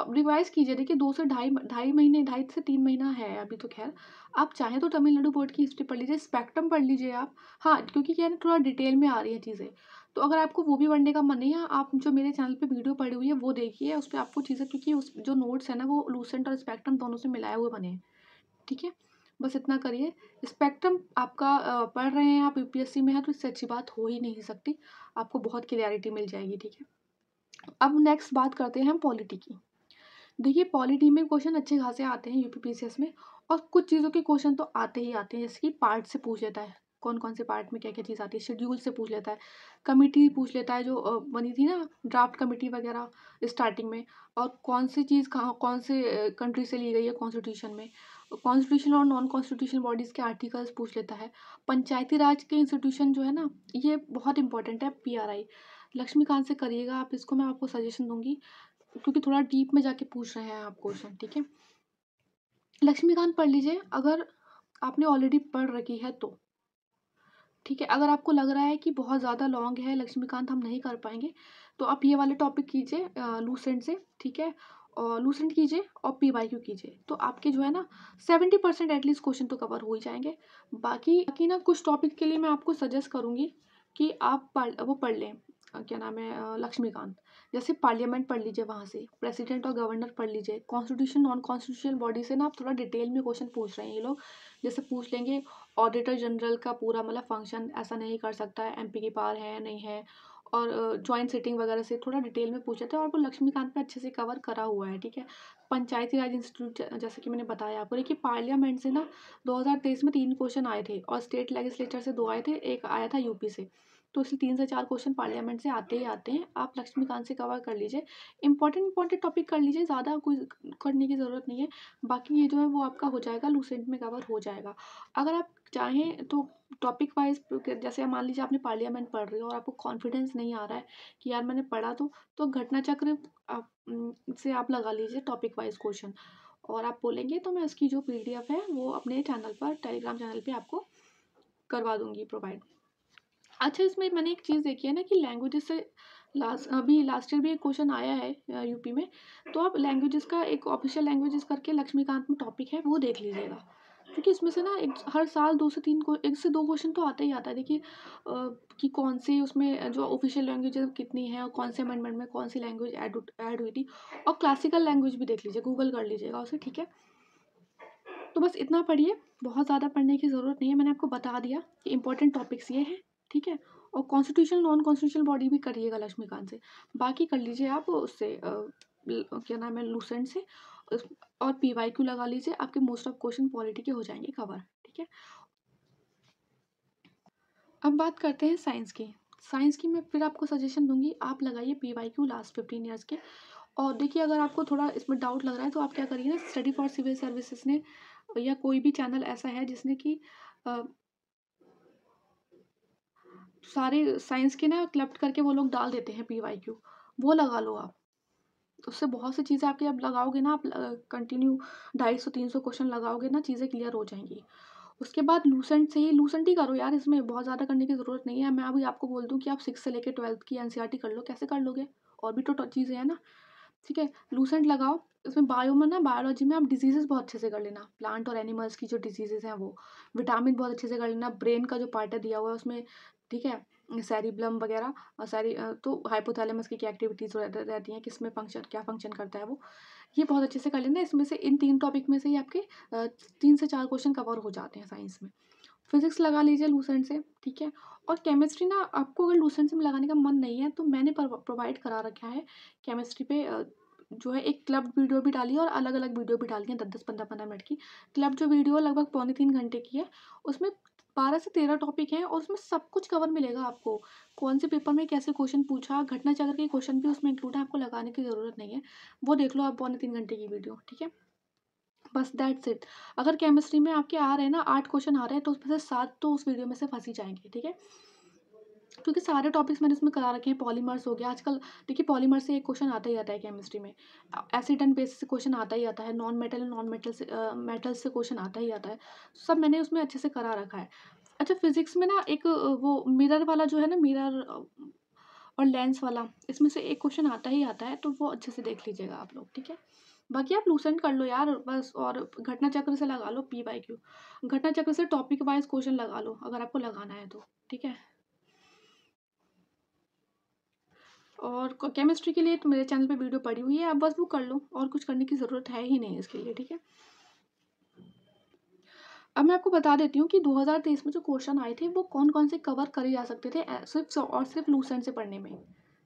Speaker 1: रिवाइज कीजिए, देखिए 2 से ढाई ढाई महीने, 2.5 से 3 महीना है अभी तो खैर। आप चाहें तो तमिलनाडु बोर्ड की हिस्ट्री पढ़ लीजिए, स्पेक्ट्रम पढ़ लीजिए आप। हाँ, क्योंकि क्या है ना, थोड़ा डिटेल में आ रही है चीज़ें। तो अगर आपको वो भी पढ़ने का मन नहीं है, आप जो मेरे चैनल पे वीडियो पड़ी हुई है वो देखिए, उस पे आपको चीज़ें, क्योंकि उस जो नोट्स है ना वो लूसेंट और स्पेक्ट्रम दोनों से मिलाए हुए बने हैं, ठीक है। बस इतना करिए। स्पेक्ट्रम आपका पढ़ रहे हैं आप, यूपीएससी में है, तो इससे अच्छी बात हो ही नहीं सकती। आपको बहुत क्लियरिटी मिल जाएगी, ठीक है। अब नेक्स्ट बात करते हैं हम पॉलिटी की। देखिए पॉलिटी में क्वेश्चन अच्छे खासे आते हैं यूपीपीसीएस में, और कुछ चीज़ों के क्वेश्चन तो आते ही आते हैं, जैसे कि पार्ट से पूछ लेता है, कौन कौन से पार्ट में क्या क्या चीज़ आती है, शेड्यूल से पूछ लेता है, कमिटी पूछ लेता है जो बनी थी ना, ड्राफ्ट कमेटी वगैरह स्टार्टिंग में, और कौन सी चीज़ कहाँ कौन से कंट्री से ली गई है कॉन्स्टिट्यूशन में, कॉन्स्टिट्यूशन और नॉन कॉन्स्टिट्यूशन बॉडीज़ के आर्टिकल्स पूछ लेता है। पंचायती राज के इंस्टीट्यूशन जो है ना, ये बहुत इंपॉर्टेंट है, पीआरआई लक्ष्मीकांत से करिएगा आप, इसको मैं आपको सजेशन दूंगी, क्योंकि थोड़ा डीप में जाके पूछ रहे हैं आप क्वेश्चन, ठीक है। लक्ष्मीकांत पढ़ लीजिए अगर आपने ऑलरेडी पढ़ रखी है तो, ठीक है। अगर आपको लग रहा है कि बहुत ज़्यादा लॉन्ग है, लक्ष्मीकांत हम नहीं कर पाएंगे, तो आप ये वाले टॉपिक कीजिए लूसेंट से, ठीक है। और लूसेंट कीजिए और पीवाईक्यू कीजिए, तो आपके जो है ना 70% एटलीस्ट क्वेश्चन तो कवर हो ही जाएंगे। बाकी ना कुछ टॉपिक के लिए मैं आपको सजेस्ट करूँगी कि आप वो पढ़ लें, क्या नाम है, लक्ष्मीकांत। जैसे पार्लियामेंट पढ़ लीजिए, वहाँ से प्रेसिडेंट और गवर्नर पढ़ लीजिए, कॉन्स्टिट्यूशन नॉन कॉन्स्टिट्यूशनल बॉडी से ना आप थोड़ा डिटेल में क्वेश्चन पूछ रहे हैं ये लोग। जैसे पूछ लेंगे ऑडिटर जनरल का पूरा मतलब फंक्शन ऐसा नहीं कर सकता है, एमपी की पावर है नहीं है, और जॉइंट सिटिंग वगैरह से थोड़ा डिटेल में पूछे थे, और वो लक्ष्मीकांत में अच्छे से कवर करा हुआ है, ठीक है। पंचायती राज इंस्टीट्यूट जैसे कि मैंने बताया आपको, देखिए पार्लियामेंट से ना 2023 में 3 क्वेश्चन आए थे, और स्टेट लेजिस्लेचर से 2 आए थे, एक आया था यूपी से। तो इसलिए 3 से 4 क्वेश्चन पार्लियामेंट से आते ही आते हैं। आप लक्ष्मीकांत से कवर कर लीजिए, इंपॉर्टेंट टॉपिक कर लीजिए, ज़्यादा कोई करने की ज़रूरत नहीं है। बाकी ये जो है वो आपका हो जाएगा, लूसेंट में कवर हो जाएगा। अगर आप चाहें तो टॉपिक वाइज, जैसे मान लीजिए आपने पार्लियामेंट पढ़ रही हो और आपको कॉन्फिडेंस नहीं आ रहा है कि यार मैंने पढ़ा, तो घटना चक्र आप से आप लगा लीजिए टॉपिक वाइज क्वेश्चन, और आप बोलेंगे तो मैं उसकी जो पीडीएफ है वो अपने चैनल पर, टेलीग्राम चैनल पे आपको करवा दूंगी प्रोवाइड। अच्छा, इसमें मैंने एक चीज़ देखी है ना कि लैंग्वेजेस से लास्ट ईयर भी एक क्वेश्चन आया है यूपी में, तो आप लैंग्वेजेस का एक ऑफिशियल लैंग्वेजेस करके लक्ष्मीकांत में टॉपिक है वो देख लीजिएगा, क्योंकि इसमें से ना एक हर साल 2 से 3 को 1 से 2 क्वेश्चन तो आता ही आता है। देखिए कि कौन सी उसमें जो ऑफिशियल लैंग्वेज कितनी है, और कौन से अमेंडमेंट में कौन सी लैंग्वेज ऐड हुई थी, और क्लासिकल लैंग्वेज भी देख लीजिए, गूगल कर लीजिएगा उसे, ठीक है। तो बस इतना पढ़िए, बहुत ज़्यादा पढ़ने की ज़रूरत नहीं है, मैंने आपको बता दिया कि इंपॉर्टेंट टॉपिक्स ये हैं, ठीक है। और कॉन्स्टिट्यूशनल नॉन कॉन्स्टिट्यूशनल बॉडी भी करिएगा लक्ष्मीकांत से, बाकी कर लीजिए आप उससे क्या नाम है, लूसेंट से। और पीवाईक्यू लगा लीजिए, आपके मोस्ट ऑफ क्वेश्चन पॉलिटी के हो जाएंगे कवर, ठीक है। अब बात करते हैं साइंस की। साइंस की मैं फिर आपको सजेशन दूंगी, आप लगाइए पीवाईक्यू लास्ट 15 ईयर्स के। और देखिए अगर आपको थोड़ा इसमें डाउट लग रहा है तो आप क्या करिए ना, स्टडी फॉर सिविल सर्विसेज ने, या कोई भी चैनल ऐसा है जिसने कि अ, सारे साइंस के ना क्लब्ड करके वो लोग डाल देते हैं पीवाईक्यू, वो लगा लो आप। उससे बहुत सी चीज़ें आपकी, आप लगाओगे ना, आप कंटिन्यू 250-300 क्वेश्चन लगाओगे ना, चीज़ें क्लियर हो जाएंगी। उसके बाद लूसेंट ही करो यार, इसमें बहुत ज़्यादा करने की ज़रूरत नहीं है। मैं अभी आपको बोल दूँ कि आप 6 से लेकर 12th की एनसीईआरटी कर लो, कैसे कर लोगे, और भी तो चीज़ें हैं ना, ठीक है। लूसेंट लगाओ, इसमें बायो में ना, बायोलॉजी में आप डिजीजेस बहुत अच्छे से कर लेना, प्लांट और एनिमल्स की जो डिजीजेस हैं वो, विटामिन बहुत अच्छे से कर लेना, ब्रेन का जो पार्ट है दिया हुआ है उसमें, ठीक है, सेरिब्लम वगैरह, और तो हाइपोथैलेमस की क्या एक्टिविटीज़ रहती हैं, किस में फंक्शन, क्या फंक्शन करता है वो, ये बहुत अच्छे से कर लेना। इसमें से इन 3 टॉपिक में से ही आपके 3 से 4 क्वेश्चन कवर हो जाते हैं साइंस में। फिजिक्स लगा लीजिए लूसेंट से, ठीक है। और केमिस्ट्री ना, आपको अगर लूसेंट से लगाने का मन नहीं है तो मैंने प्रोवाइड करा रखा है केमिस्ट्री पे जो है एक क्लब वीडियो भी डाली है और अलग अलग वीडियो भी डाली है 10-10 15-15 मिनट की। क्लब जो वीडियो लगभग 2.25 घंटे की है, उसमें 12 से 13 टॉपिक हैं और उसमें सब कुछ कवर मिलेगा आपको। कौन से पेपर में कैसे क्वेश्चन पूछा, घटना चक्र के क्वेश्चन भी उसमें इंक्लूड है, आपको लगाने की ज़रूरत नहीं है। वो देख लो आप 2.25 घंटे की वीडियो, ठीक है? बस दैट्स इट। अगर केमिस्ट्री में आपके आ रहे हैं ना 8 क्वेश्चन आ रहे हैं, तो उसमें से 7 तो उस वीडियो में से फँस ही जाएँगे, ठीक है? क्योंकि सारे टॉपिक्स मैंने उसमें करा रखे हैं। पॉलीमर्स हो गया आजकल, देखिए पॉलीमर से एक क्वेश्चन आता ही आता है केमिस्ट्री में। एसिड एंड बेस से क्वेश्चन आता ही आता है। Non metal and non metal से मेटल से क्वेश्चन आता ही आता है। सब मैंने उसमें अच्छे से करा रखा है। अच्छा, फिजिक्स में ना एक वो मिरर वाला जो है ना, मिरर और लेंस वाला, इसमें से एक क्वेश्चन आता ही आता है, तो वो अच्छे से देख लीजिएगा आप लोग, ठीक है? बाकी आप लूसेंट कर लो यार बस, और घटना चक्र से लगा लो पी बाई क्यू। घटना चक्र से टॉपिक वाइज क्वेश्चन लगा लो अगर आपको लगाना है तो, ठीक है? और केमिस्ट्री के लिए तो मेरे चैनल पे वीडियो पड़ी हुई है, आप बस वो कर लो, और कुछ करने की ज़रूरत है ही नहीं इसके लिए, ठीक है? अब मैं आपको बता देती हूँ कि 2023 में जो क्वेश्चन आए थे वो कौन कौन से कवर करे जा सकते थे सिर्फ और सिर्फ लूसेंट से पढ़ने में,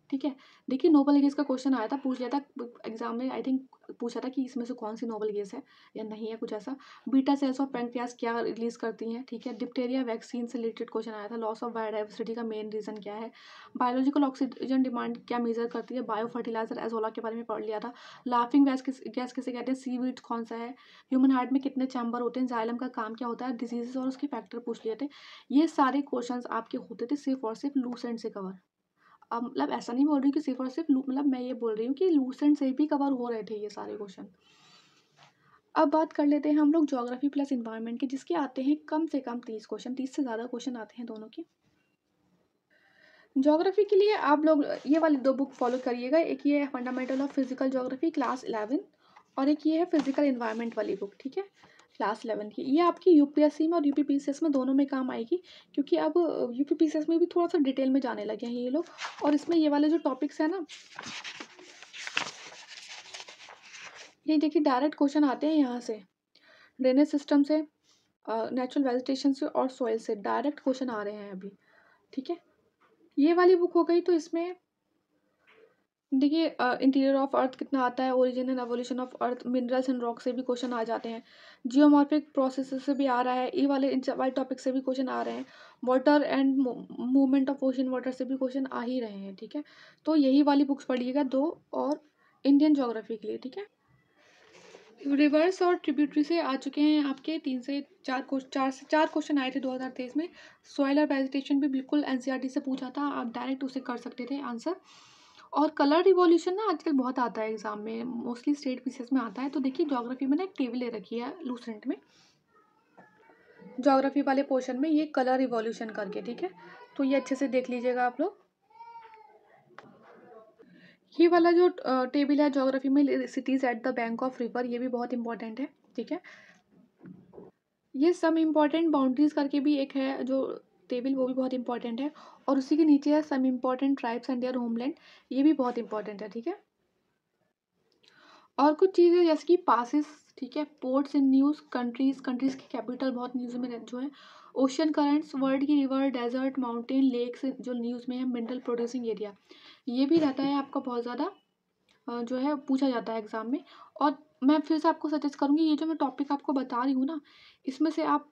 Speaker 1: ठीक है? देखिए नोबल गैस का क्वेश्चन आया था, पूछ लिया था एग्जाम में, आई थिंक पूछा था कि इसमें से कौन सी नोबल गैस है या नहीं है, कुछ ऐसा। बीटा सेल्स ऑफ पैंक्रियास क्या रिलीज करती हैं, ठीक है? डिप्टेरिया वैक्सीन से रिलेटेड क्वेश्चन आया था। लॉस ऑफ बायोडाइवर्सिटी का मेन रीजन क्या है? बायोलॉजिकल ऑक्सीजन डिमांड क्या मेजर करती है? बायो फर्टिलाइजर एजोला के बारे में पढ़ लिया था। लाफिंग गैस किसे कहते हैं? सीवीड कौन सा है? ह्यूमन हार्ट में कितने चैम्बर होते हैं? जाइलम का काम क्या होता है? डिजीजेस और उसके फैक्टर पूछ लिए थे। ये सारे क्वेश्चंस आपके होते थे सिर्फ और सिर्फ लूसेंट से कवर। अब मतलब ऐसा नहीं बोल रही हूँ कि सिर्फ और सिर्फ मतलब मैं ये बोल रही हूँ कि लूसेंट से भी कवर हो रहे थे ये सारे क्वेश्चन। अब बात कर लेते हैं हम लोग ज्योग्राफी प्लस इन्वायरमेंट के, जिसके आते हैं कम से कम 30 क्वेश्चन, 30 से ज़्यादा क्वेश्चन आते हैं दोनों के। ज्योग्राफी के लिए आप लोग ये वाली 2 बुक फॉलो करिएगा। एक ये है fundamental of physical geography class 11, और एक ये है फिजिकल इन्वायरमेंट वाली बुक, ठीक है? क्लास 11 की। ये आपकी यूपीएससी में और यूपीपीसीएस में दोनों में काम आएगी, क्योंकि अब यूपीपीसीएस में भी थोड़ा सा डिटेल में जाने लगे हैं ये लोग। और इसमें ये वाले जो टॉपिक्स हैं ना, ये देखिए डायरेक्ट क्वेश्चन आते हैं यहाँ से, ड्रेनेज सिस्टम से, नेचुरल वेजिटेशन से और सॉइल से डायरेक्ट क्वेश्चन आ रहे हैं अभी, ठीक है? ये वाली बुक हो गई। तो इसमें देखिए इंटीरियर ऑफ अर्थ कितना आता है, origin and evolution of earth, minerals and rock से भी क्वेश्चन आ जाते हैं। जियोमॉर्फिक प्रोसेस से भी आ रहा है, ये वाले इन वाले टॉपिक से भी क्वेश्चन आ रहे हैं। Water and movement of ocean water से भी क्वेश्चन आ ही रहे हैं, ठीक है? तो यही वाली बुक्स पढ़िएगा 2, और इंडियन ज्योग्राफी के लिए, ठीक है? रिवर्स और ट्रिब्यूटरी से आ चुके हैं आपके 3 से 4 क्वेश्चन आए थे 2023 में। सॉइल और वेजिटेशन भी बिल्कुल एनसीईआरटी से पूछा था, आप डायरेक्ट उसे कर सकते थे आंसर। और कलर रिवॉल्यूशन ना आजकल बहुत आता है एग्जाम में, मोस्टली स्टेट पीसीएस में आता है। तो देखिए ज्योग्राफी में ना एक टेबल ले रखी है लूसेंट में, ज्योग्राफी वाले पोर्शन में ये कलर रिवॉल्यूशन करके, ठीक है? तो ये अच्छे से देख लीजिएगा आप लोग। ये वाला जो टेबल है ज्योग्राफी में, cities at the bank of river, ये भी बहुत इंपॉर्टेंट है, ठीक है? ये सम इम्पॉर्टेंट बाउंड्रीज करके भी एक है जो टेबल, वो भी बहुत इंपॉर्टेंट है। और उसी के नीचे है some important tribes and their homeland, ये भी बहुत इंपॉर्टेंट है, ठीक है? और कुछ चीज़ें जैसे कि पासिस, ठीक है? पोर्ट्स इन न्यूज़, कंट्रीज़ की कैपिटल बहुत न्यूज़ में जो है। ओशन करंट्स, वर्ल्ड की रिवर, डेजर्ट, माउंटेन, लेक्स जो न्यूज़ में है। मिनरल प्रोड्यूसिंग एरिया, ये भी रहता है आपका बहुत ज़्यादा, जो है पूछा जाता है एग्ज़ाम में। और मैं फिर से आपको सजेस्ट करूँगी, ये जो मैं टॉपिक आपको बता रही हूँ ना, इसमें से आप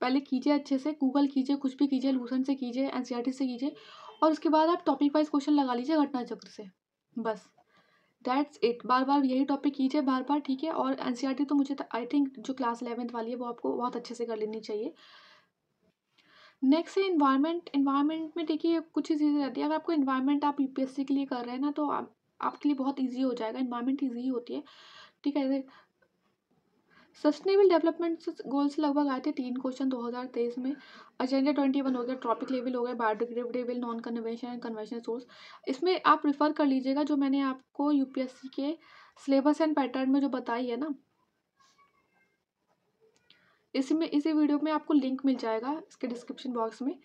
Speaker 1: पहले कीजिए अच्छे से, गूगल कीजिए, कुछ भी कीजिए, लूसेंट से कीजिए, एनसीईआरटी से कीजिए, और उसके बाद आप टॉपिक वाइज क्वेश्चन लगा लीजिए घटना चक्र से, बस दैट्स इट। बार बार यही टॉपिक कीजिए बार बार, ठीक है? और एनसीईआरटी तो मुझे आई थिंक जो क्लास 11th वाली है वो आपको बहुत अच्छे से कर लेनी चाहिए। नेक्स्ट है इन्वायरमेंट। इन्वायरमेंट में देखिए कुछ ही चीज़ें रहती है। अगर आपको इन्वायरमेंट आप यूपीएससी के लिए कर रहे हैं ना, तो आपके लिए बहुत ईजी हो जाएगा। इन्वायरमेंट ईजी होती है, ठीक है? सस्टेनेबल डेवलपमेंट गोल्स लगभग आए थे 3 क्वेश्चन 2023 में। एजेंडा 21 हो गया, ट्रॉपिक लेवल हो गया, biodegradable, non convention and conventional source. इसमें आप रिफ़र कर लीजिएगा जो मैंने आपको यूपीएससी के सिलेबस एंड पैटर्न में जो बताई है ना, इसी वीडियो में आपको लिंक मिल जाएगा इसके डिस्क्रिप्शन बॉक्स में,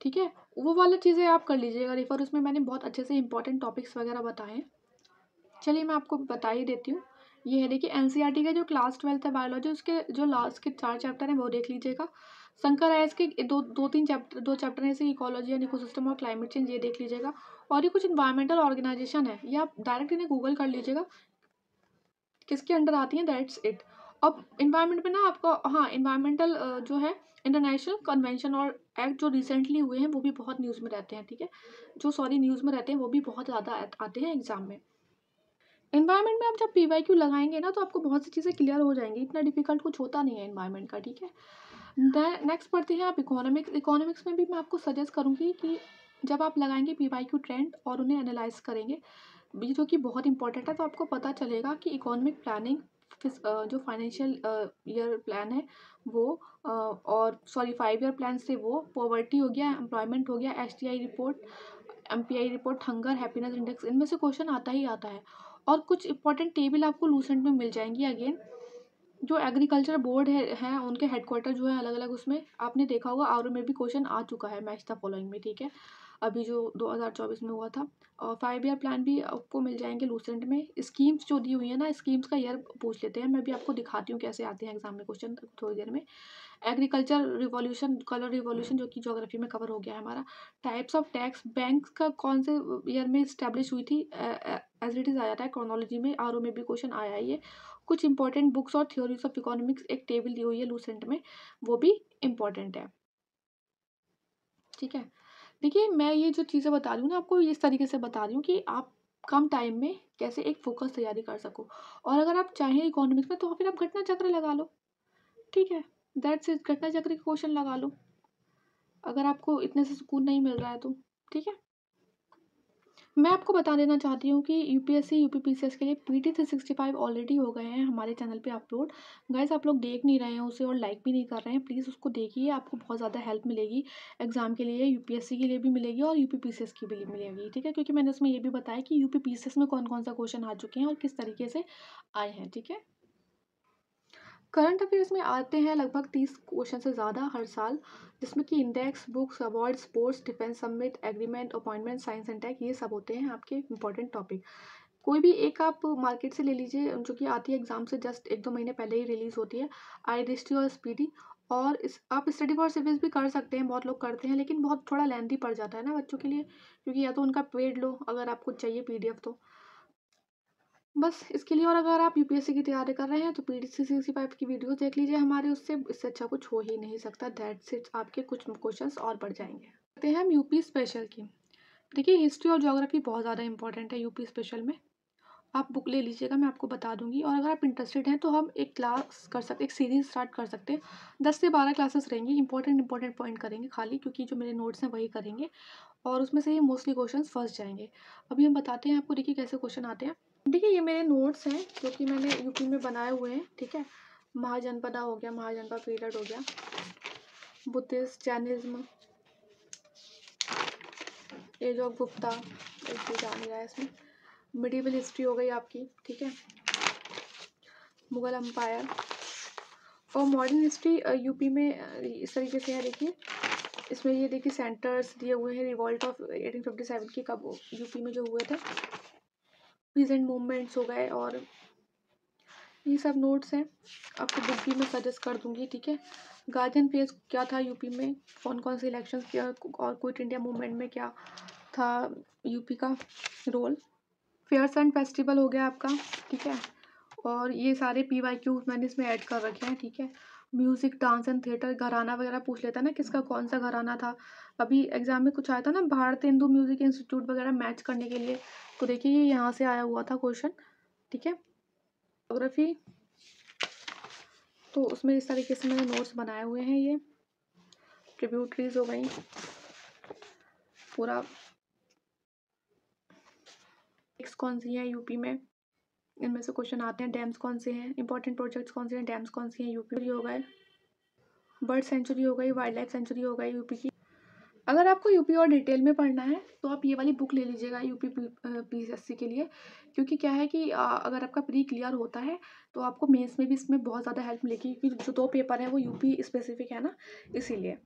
Speaker 1: ठीक है? वो वाला चीज़ें आप कर लीजिएगा रिफ़र, उसमें मैंने बहुत अच्छे से इंपॉर्टेंट टॉपिक्स वगैरह बताए हैं। चलिए मैं आपको बता ही देती हूँ। ये है देखिए एनसीईआरटी का जो क्लास 12th है बायोलॉजी, उसके जो लास्ट के 4 चैप्टर हैं वो देख लीजिएगा। शंकर आयस के दो तीन चैप्टर, 2 चैप्टर हैं जैसे इकोलॉजी एंड इकोसिस्टम और क्लाइमेट चेंज, ये देख लीजिएगा। और ये कुछ इन्वायरमेंटल ऑर्गेनाइजेशन है, ये आप डायरेक्ट इन्हें गूगल कर लीजिएगा। किसके अंडर आती हैं, दैट्स इट। अब इन्वायरमेंट में ना आपको, हाँ, इन्वायरमेंटल जो है इंटरनेशनल कन्वेंशन और एक्ट जो रिसेंटली हुए हैं वो भी बहुत न्यूज़ में रहते हैं, ठीक है, जो सॉरी न्यूज़ में रहते हैं वो भी बहुत ज़्यादा आते हैं एग्जाम में। इन्वायरमेंट में आप जब PYQ लगाएंगे ना तो आपको बहुत सी चीज़ें क्लियर हो जाएंगी, इतना डिफिकल्ट कुछ होता नहीं है इन्वायरमेंट का, ठीक है। नेक्स्ट पढ़ते हैं आप इकोनॉमिक्स। इकोनॉमिक्स में भी मैं आपको सजेस्ट करूँगी कि जब आप लगाएंगे PYQ ट्रेंड और उन्हें एनालाइज करेंगे, जो कि बहुत इंपॉर्टेंट है, तो आपको पता चलेगा कि इकोनॉमिक प्लानिंग जो फाइनेंशियल ईयर प्लान है वो और सॉरी 5 ईयर प्लान से वो पॉवर्टी हो गया, एम्प्लॉयमेंट हो गया, STI report, MPI report, hunger, happiness index, इनमें से क्वेश्चन आता ही आता है। और कुछ इंपॉर्टेंट टेबल आपको लूसेंट में मिल जाएंगी। अगेन जो एग्रीकल्चर बोर्ड है उनके हेडक्वार्टर जो है अलग अलग, उसमें आपने देखा होगा आर में भी क्वेश्चन आ चुका है मैच द फॉलोइंग में, ठीक है, अभी जो 2024 में हुआ था। और 5 ईयर प्लान भी आपको मिल जाएंगे लूसेंट में। स्कीम्स जो दी हुई है ना, स्कीम्स का ईयर पूछ लेते हैं, मैं भी आपको दिखाती हूँ कैसे आते हैं एग्जाम में क्वेश्चन थोड़ी देर में। एग्रीकल्चर रिवॉल्यूशन, कलर रिवॉल्यूशन जो कि ज्योग्राफी में कवर हो गया है हमारा। टाइप्स ऑफ टैक्स, बैंक का कौन से ईयर में स्टैब्लिश हुई थी, एज इट इज़ आ जाता है क्रोनोलॉजी में, आर में भी क्वेश्चन आया है ये। कुछ इंपॉर्टेंट बुक्स और थ्योरीज ऑफ इकोनॉमिक्स एक टेबल दी हुई है लूसेंट में, वो भी इम्पॉर्टेंट है, ठीक है। देखिए मैं ये जो चीज़ें बता रही हूँ ना आपको, इस तरीके से बता रही हूँ कि आप कम टाइम में कैसे एक फोकस तैयारी कर सको। और अगर आप चाहें इकोनॉमिक्स में तो फिर आप घटना चक्र लगा लो, ठीक है, दैट्स इट, घटना चक्र के क्वेश्चन लगा लो अगर आपको इतने से सुकून नहीं मिल रहा है तो, ठीक है। मैं आपको बता देना चाहती हूँ कि UPSC UPPCS के लिए PT 365 ऑलरेडी हो गए हैं हमारे चैनल पे अपलोड। गाइस आप लोग देख नहीं रहे हैं उसे और लाइक भी नहीं कर रहे हैं, प्लीज़ उसको देखिए, आपको बहुत ज़्यादा हेल्प मिलेगी एग्जाम के लिए, UPSC के लिए भी मिलेगी और UPPCS की भी मिलेगी, ठीक है, क्योंकि मैंने उसमें ये भी बताया कि UPPCS में कौन कौन सा क्वेश्चन आ चुके हैं और किस तरीके से आए हैं, ठीक है। करंट अफेयर्स में आते हैं लगभग 30 क्वेश्चन से ज़्यादा हर साल, जिसमें कि index, books, award, sports, defence summit, agreement, appointment, science and tech, ये सब होते हैं आपके इंपॉर्टेंट टॉपिक। कोई भी एक आप मार्केट से ले लीजिए जो कि आती है एग्जाम से जस्ट 1-2 महीने पहले ही रिलीज़ होती है, IDST और स्पीडी। और इस आप स्टडी फॉर सिविल्स भी कर सकते हैं, बहुत लोग करते हैं, लेकिन बहुत थोड़ा लेंथी पड़ जाता है ना बच्चों के लिए, क्योंकि या तो उनका पेड लो अगर आपको चाहिए PDF तो बस इसके लिए। और अगर आप UPSC की तैयारी कर रहे हैं तो PT 365 की वीडियो देख लीजिए हमारे, उससे इससे अच्छा कुछ हो ही नहीं सकता, दैट्स इट, आपके कुछ क्वेश्चंस और बढ़ जाएंगे। करते हैं हम यूपी स्पेशल की। देखिए हिस्ट्री और ज्योग्राफी बहुत ज़्यादा इंपॉर्टेंट है यूपी स्पेशल में, आप बुक ले लीजिएगा, मैं आपको बता दूंगी। और अगर आप इंटरेस्टेड हैं तो हम एक क्लास कर सकते, एक सीरीज़ स्टार्ट कर सकते हैं, 10 से 12 क्लासेस रहेंगी, इंपॉर्टेंट पॉइंट करेंगे खाली, क्योंकि जो मेरे नोट्स हैं वही करेंगे और उसमें से ही मोस्टली क्वेश्चंस फंस जाएंगे। अभी हम बताते हैं आपको, देखिए कैसे क्वेश्चन आते हैं। देखिए ये मेरे नोट्स हैं जो कि मैंने यूपी में बनाए हुए हैं, ठीक है। महाजनपदा हो गया, महाजनपद पीरियड हो गया, Buddhist, Jainism, age of Gupta, एक चीज़ आ नहीं रहा है इसमें, मिडिवल हिस्ट्री हो गई आपकी, ठीक है, मुगल अम्पायर। और मॉडर्न हिस्ट्री यूपी में इस तरीके से है, देखिए इसमें ये देखिए सेंटर्स दिए हुए हैं, रिवॉल्ट ऑफ 1857 की कब यूपी में जो हुए थे, प्रेजेंट मूवमेंट्स हो गए, और ये सब नोट्स हैं, आपको बुक भी मैं सजेस्ट कर दूंगी, ठीक है। गार्जियन फेज क्या था यूपी में, कौन कौन से इलेक्शंस किया, और क्विट इंडिया मूवमेंट में क्या था यूपी का रोल। फेयर्स एंड फेस्टिवल हो गया आपका, ठीक है। और ये सारे PYQ मैंने इसमें ऐड कर रखे हैं, ठीक है। म्यूज़िक, डांस एंड थिएटर, घराना वगैरह पूछ लेता है ना, किसका कौन सा घराना था, अभी एग्जाम में कुछ आया था ना, भारत हिंदू म्यूजिक इंस्टीट्यूट वगैरह मैच करने के लिए, तो देखिए ये यहाँ से आया हुआ था क्वेश्चन, ठीक है। ज्योग्राफी तो उसमें इस तरीके से मैंने नोट्स बनाए हुए हैं, ये ट्रिब्यूटरीज हो गई, पूरा लेक्स कौन सी है यूपी में, इनमें से क्वेश्चन आते हैं। डैम्स कौन से हैं, इंपॉर्टेंट प्रोजेक्ट्स कौन से हैं, डैम्स कौन सी हैं यूपी हो गए, बर्ड सेंचुरी हो गई, वाइल्ड लाइफ सेंचुरी हो गई यूपी की। अगर आपको यूपी और डिटेल में पढ़ना है तो आप ये वाली बुक ले लीजिएगा यूपी PSC के लिए, क्योंकि क्या है कि अगर आपका प्री क्लियर होता है तो आपको मेंस में भी इसमें बहुत ज़्यादा हेल्प मिलेगी, क्योंकि जो 2 पेपर हैं वो यूपी स्पेसिफिक है ना, इसीलिए।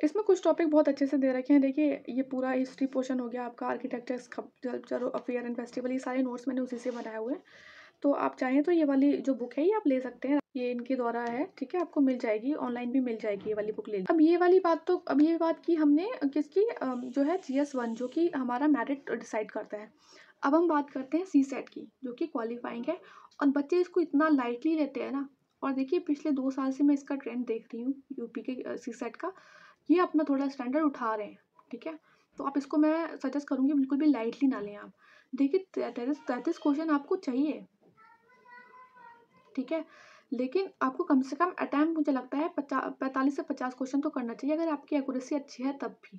Speaker 1: इसमें कुछ टॉपिक बहुत अच्छे से दे रखे हैं, देखिए ये पूरा हिस्ट्री पोर्शन हो गया आपका, architecture, culture, affair and festival, ये सारे नोट्स मैंने उसी से बनाए हुए हैं। तो आप चाहें तो ये वाली जो बुक है ये आप ले सकते हैं, ये इनके द्वारा है, ठीक है, आपको मिल जाएगी, ऑनलाइन भी मिल जाएगी ये वाली बुक ले। अब ये बात की हमने किसकी, जो है GS1 जो कि हमारा मेरिट डिसाइड करता है। अब हम बात करते हैं सीसेट की, जो कि क्वालिफाइंग है और बच्चे इसको इतना लाइटली लेते हैं ना। और देखिए पिछले 2 साल से मैं इसका ट्रेंड देख रही हूँ यूपी के सीसेट का, ये अपना थोड़ा स्टैंडर्ड उठा रहे हैं, ठीक है? तो आप इसको मैं सजेस्ट करूँगी बिल्कुल भी लाइटली ना लें आप। देखिए 33 क्वेश्चन आपको चाहिए, ठीक है? लेकिन आपको कम से कम अटेम्प्ट मुझे लगता है 45 से 50 क्वेश्चन तो करना चाहिए, अगर आपकी एक्यूरेसी अच्छी है तब भी।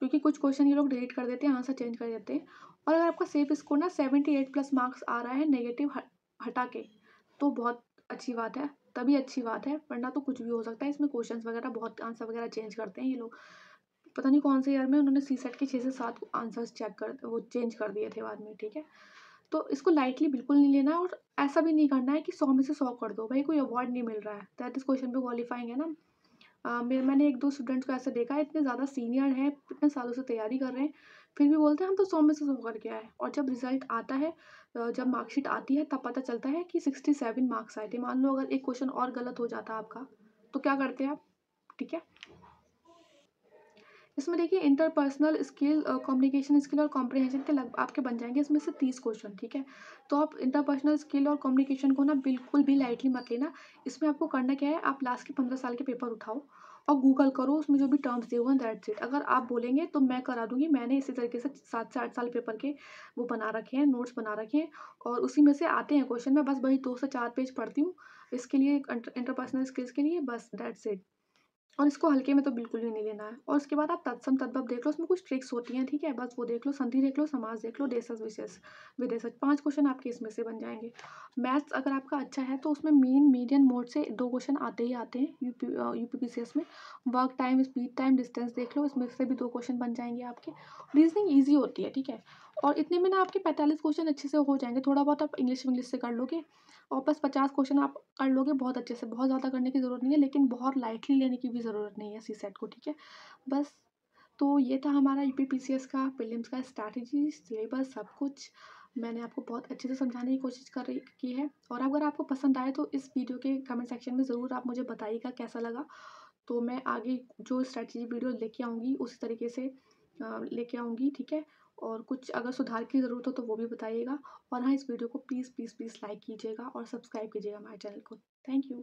Speaker 1: क्योंकि कुछ क्वेश्चन ये लोग डिलीट कर देते हैं, आंसर चेंज कर देते हैं। और अगर आपका सेफ स्कोर ना 78 प्लस मार्क्स आ रहा है नेगेटिव हटा के, तो बहुत अच्छी बात है, तभी अच्छी बात है, वरना तो कुछ भी हो सकता है। इसमें क्वेश्चंस वगैरह बहुत आंसर वगैरह चेंज करते हैं ये लोग। पता नहीं कौन से ईयर में उन्होंने सीसेट के 6 से 7 आंसर्स चेक कर वो चेंज कर दिए थे बाद में, ठीक है? तो इसको लाइटली बिल्कुल नहीं लेना है और ऐसा भी नहीं करना है कि 100 में से 100 कर दो। भाई कोई अवार्ड नहीं मिल रहा है, 33 क्वेश्चन पे क्वालिफाइंग है ना। मैंने 1-2 स्टूडेंट्स को ऐसे देखा है, इतने ज़्यादा सीनियर हैं, इतने सालों से तैयारी कर रहे हैं, फिर भी बोलते हैं हम तो 100 में से 100 करके आए। और जब रिज़ल्ट आता है, जब मार्कशीट आती है तब पता चलता है कि 67 मार्क्स आए थे। मान लो अगर एक क्वेश्चन और गलत हो जाता आपका, तो क्या करते आप? ठीक है? इसमें देखिए इंटरपर्सनल स्किल, कम्युनिकेशन स्किल और कॉम्प्रिहेंशन के लग आपके बन जाएँगे इसमें से 30 क्वेश्चन, ठीक है? तो आप इंटरपर्सनल स्किल और कम्युनिकेशन को ना बिल्कुल भी लाइटली मत लेना। इसमें आपको करना क्या है, आप लास्ट के 15 साल के पेपर उठाओ और गूगल करो, उसमें जो भी टर्म्स दिए हुए हैं दैट्स इट। अगर आप बोलेंगे तो मैं करा दूँगी, मैंने इसी तरीके से 7 से 8 साल पेपर के वो बना रखे हैं, नोट्स बना रखे हैं और उसी में से आते हैं क्वेश्चन। मैं बस वही 2 से 4 पेज पढ़ती हूँ इसके लिए, इंटरपर्सनल स्किल्स के लिए, बस दैट्स इट। और इसको हल्के में तो बिल्कुल भी नहीं लेना है। और उसके बाद आप तत्सम तद्भव देख लो, उसमें कुछ ट्रिक्स होती हैं, ठीक है? बस वो देख लो, संधि देख लो, समास देख लो, देशज विशेष विदेशज, 5 क्वेश्चन आपके इसमें से बन जाएँगे। मैथ्स अगर आपका अच्छा है तो उसमें मीन, मीडियन, मोड से 2 क्वेश्चन आते ही आते हैं यूपीपीसीएस में। Work time, speed time, distance देख लो, इसमें से भी 2 क्वेश्चन बन जाएँगे आपके। रीज़निंग ईज़ी होती है, ठीक है? और इतने में ना आपके 45 क्वेश्चन अच्छे से हो जाएँगे। थोड़ा बहुत आप इंग्लिश विंग्लिश से कर लोगे और बस 50 क्वेश्चन आप कर लोगे बहुत अच्छे से। बहुत ज़्यादा करने की ज़रूरत नहीं है, लेकिन बहुत लाइटली लेने की भी ज़रूरत नहीं है सीसेट को, ठीक है? बस, तो ये था हमारा यूपीपीसीएस का प्रीलिम्स का स्ट्रैटेजी, सिलेबस, सब कुछ मैंने आपको बहुत अच्छे से समझाने की कोशिश कर रही की है। और अगर आपको पसंद आए तो इस वीडियो के कमेंट सेक्शन में ज़रूर आप मुझे बताइएगा कैसा लगा। तो मैं आगे जो स्ट्रैटेजी वीडियो लेके आऊँगी उसी तरीके से लेके आऊँगी, ठीक है? और कुछ अगर सुधार की ज़रूरत हो तो वो भी बताइएगा। और हाँ, इस वीडियो को प्लीज़, प्लीज़, प्लीज़ लाइक कीजिएगा और सब्सक्राइब कीजिएगा हमारे चैनल को। Thank you.